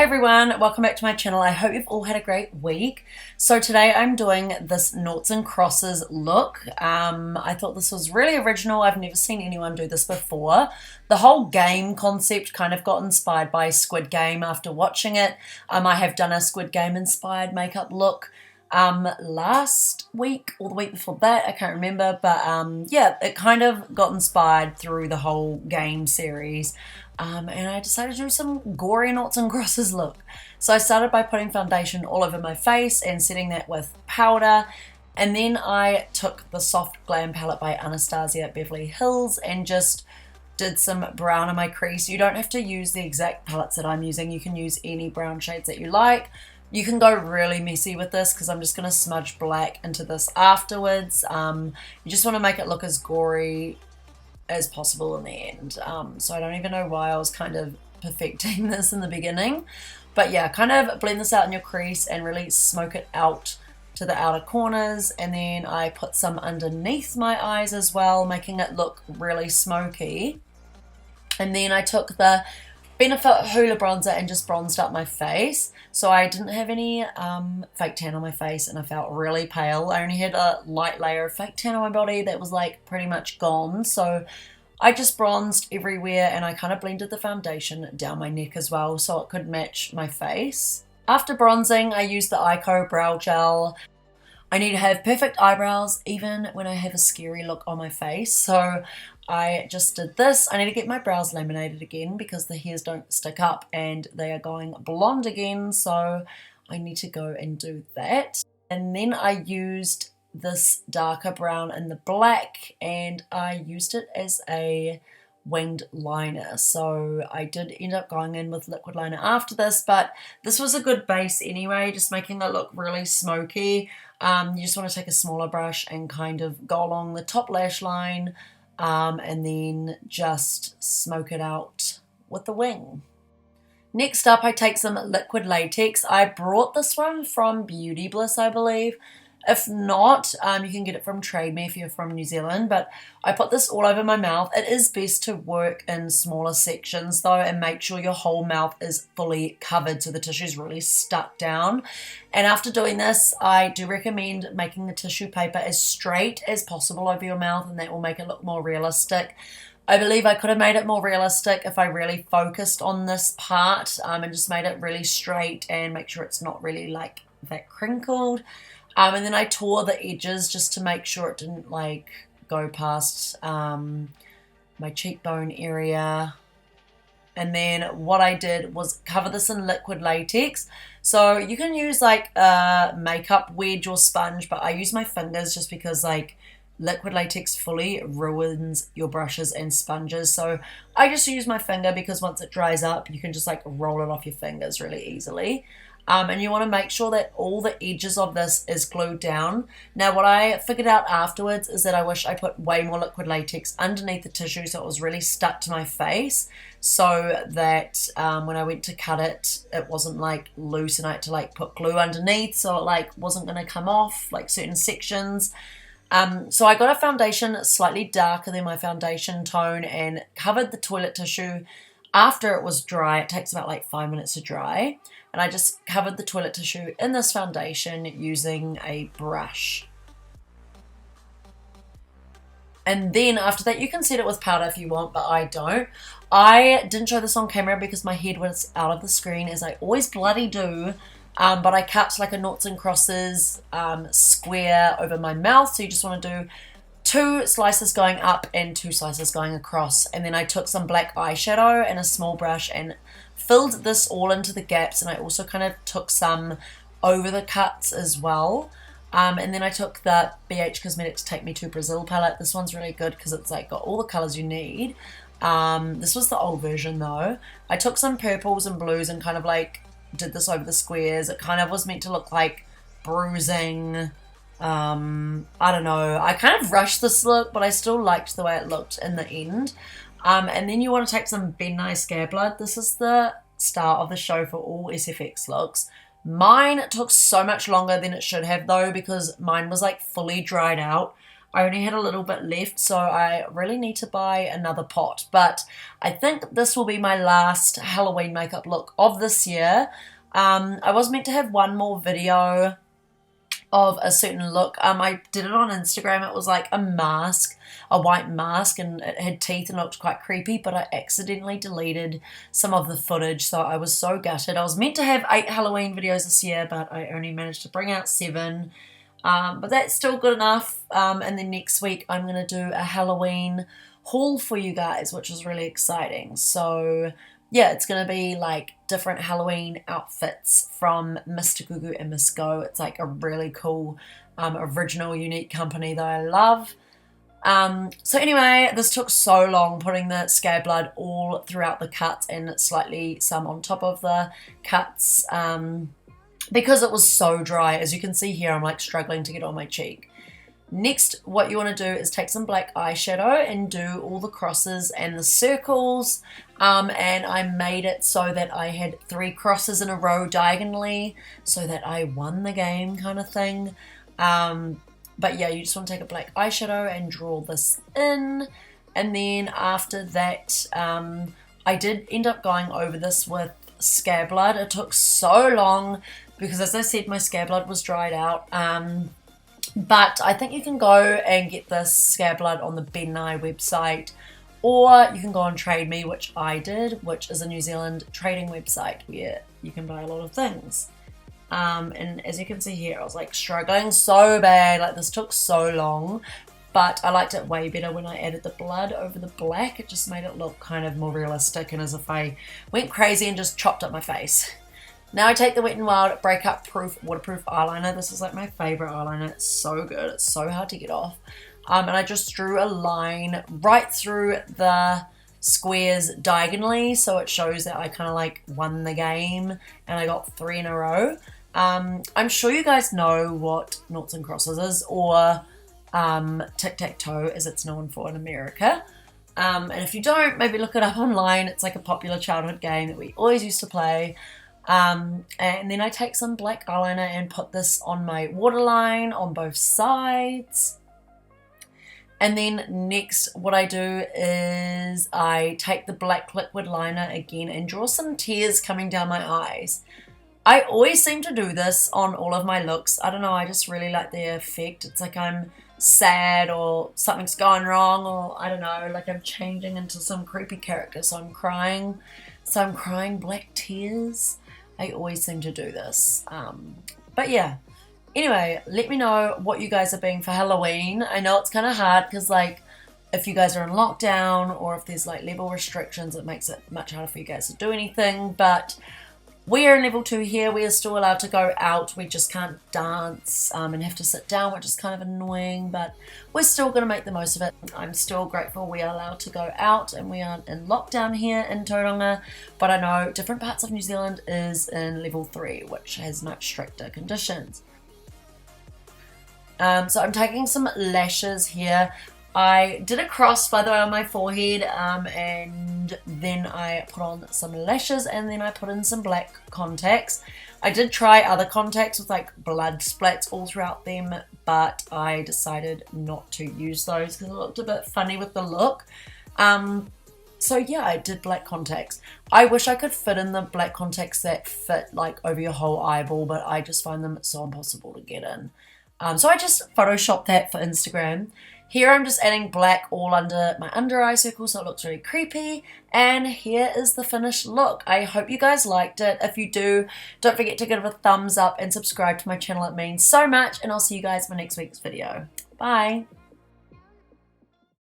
Hey everyone, welcome back to my channel. I hope you've all had a great week. So today I'm doing this noughts and crosses look. I thought this was really original. I've never seen anyone do this before. The whole game concept kind of got inspired by Squid Game after watching it. I have done a Squid Game inspired makeup look last week or the week before that, I can't remember, but yeah, it kind of got inspired through the whole game series. And I decided to do some gory noughts and crosses look. So I started by putting foundation all over my face and setting that with powder. And then I took the Soft Glam palette by Anastasia at Beverly Hills and just did some brown in my crease. You don't have to use the exact palettes that I'm using. You can use any brown shades that you like. You can go really messy with this because I'm just going to smudge black into this afterwards. You just want to make it look as gory as possible in the end. So I don't even know why I was kind of perfecting this in the beginning. But yeah, kind of blend this out in your crease and really smoke it out to the outer corners. And then I put some underneath my eyes as well, making it look really smoky. And then I took the Benefit Hoola bronzer and just bronzed up my face. So I didn't have any fake tan on my face and I felt really pale. I only had a light layer of fake tan on my body that was like pretty much gone. So I just bronzed everywhere and I kind of blended the foundation down my neck as well so it could match my face. After bronzing, I used the Ico Brow Gel. I need to have perfect eyebrows even when I have a scary look on my face. So I just did this. I need to get my brows laminated again because the hairs don't stick up and they are going blonde again. So I need to go and do that. And then I used this darker brown in the black and I used it as a winged liner. So I did end up going in with liquid liner after this, but this was a good base anyway, just making it look really smoky. You just want to take a smaller brush and kind of go along the top lash line and then just smoke it out with the wing. Next up, I take some liquid latex. I brought this one from Beauty Bliss, I believe. If not, you can get it from Trade Me if you're from New Zealand, but I put this all over my mouth. It is best to work in smaller sections though and make sure your whole mouth is fully covered so the tissue is really stuck down. And after doing this, I do recommend making the tissue paper as straight as possible over your mouth and that will make it look more realistic. I believe I could have made it more realistic if I really focused on this part and just made it really straight and make sure it's not really like that crinkled. And then I tore the edges just to make sure it didn't like go past my cheekbone area. And then what I did was cover this in liquid latex. So you can use like a makeup wedge or sponge, but I use my fingers just because like liquid latex fully ruins your brushes and sponges. So I just use my finger because once it dries up, you can just like roll it off your fingers really easily. And you want to make sure that all the edges of this is glued down. Now what I figured out afterwards is that I wish I put way more liquid latex underneath the tissue so it was really stuck to my face so that when I went to cut it, it wasn't like loose and I had to like put glue underneath so it like wasn't going to come off like certain sections. So I got a foundation slightly darker than my foundation tone and covered the toilet tissue after it was dry. It takes about like 5 minutes to dry. And I just covered the toilet tissue in this foundation using a brush. And then after that, you can set it with powder if you want, but I don't. I didn't show this on camera because my head was out of the screen, as I always bloody do. But I cut like a noughts and crosses square over my mouth. So you just want to do 2 slices going up and 2 slices going across. And then I took some black eyeshadow and a small brush and filled this all into the gaps, and I also kind of took some over the cuts as well. And then I took the BH Cosmetics Take Me to Brazil palette. This one's really good because it's like got all the colors you need. This was the old version though. I took some purples and blues and kind of like did this over the squares. It kind of was meant to look like bruising. I don't know. I kind of rushed this look, but I still liked the way it looked in the end. And then you want to take some Ben Nye Scare Blood. This is the star of the show for all SFX looks. Mine took so much longer than it should have though because mine was like fully dried out. I only had a little bit left, so I really need to buy another pot. But I think this will be my last Halloween makeup look of this year. I was meant to have one more video of a certain look. I did it on Instagram. It was like a mask, a white mask, and it had teeth and looked quite creepy, but I accidentally deleted some of the footage, so I was so gutted. I was meant to have 8 Halloween videos this year, but I only managed to bring out 7. But that's still good enough. And then next week I'm going to do a Halloween haul for you guys, which is really exciting. So yeah, it's going to be like different Halloween outfits from Mr. Gugu and Miss Go. It's like a really cool, original, unique company that I love. So anyway, this took so long putting the scab blood all throughout the cuts and slightly some on top of the cuts, because it was so dry. As you can see here, I'm like struggling to get on my cheek. Next, what you want to do is take some black eyeshadow and do all the crosses and the circles. And I made it so that I had 3 crosses in a row diagonally so that I won the game kind of thing. But yeah, you just want to take a black eyeshadow and draw this in. And then after that, I did end up going over this with scab blood. It took so long because, as I said, my scab blood was dried out. But I think you can go and get this scab blood on the Ben & I website, or you can go on Trade Me, which I did, which is a New Zealand trading website where you can buy a lot of things. And as you can see here, I was like struggling so bad, like this took so long, but I liked it way better when I added the blood over the black. It just made it look kind of more realistic and as if I went crazy and just chopped up my face. Now I take the Wet n Wild Breakup Proof Waterproof Eyeliner. This is like my favourite eyeliner. It's so good. It's so hard to get off. And I just drew a line right through the squares diagonally, so it shows that I kind of like won the game and I got 3 in a row. I'm sure you guys know what Noughts and Crosses is, or tic-tac-toe as it's known for in America. And if you don't, maybe look it up online. It's like a popular childhood game that we always used to play. And then I take some black eyeliner and put this on my waterline on both sides. And then next what I do is I take the black liquid liner again and draw some tears coming down my eyes. I always seem to do this on all of my looks. I don't know, I just really like the effect. It's like I'm sad or something's going wrong, or I don't know, like I'm changing into some creepy character, so I'm crying. So I'm crying black tears. I always seem to do this. But yeah. Anyway, let me know what you guys are being for Halloween. I know it's kind of hard because, like, if you guys are in lockdown or if there's, like, level restrictions, it makes it much harder for you guys to do anything. But we are in level 2 here. We are still allowed to go out. We just can't dance and have to sit down, which is kind of annoying. But we're still going to make the most of it. I'm still grateful we are allowed to go out and we aren't in lockdown here in Tauranga. But I know different parts of New Zealand is in level 3, which has much stricter conditions. So I'm taking some lashes here. I did a cross, by the way, on my forehead, and then I put on some lashes, and then I put in some black contacts. I did try other contacts with like blood splats all throughout them, but I decided not to use those because it looked a bit funny with the look. So yeah, I did black contacts. I wish I could fit in the black contacts that fit like over your whole eyeball, but I just find them so impossible to get in. So I just photoshopped that for Instagram. Here I'm just adding black all under my under eye circle so it looks really creepy. And here is the finished look. I hope you guys liked it. If you do, don't forget to give it a thumbs up and subscribe to my channel. It means so much. And I'll see you guys in my next week's video. Bye.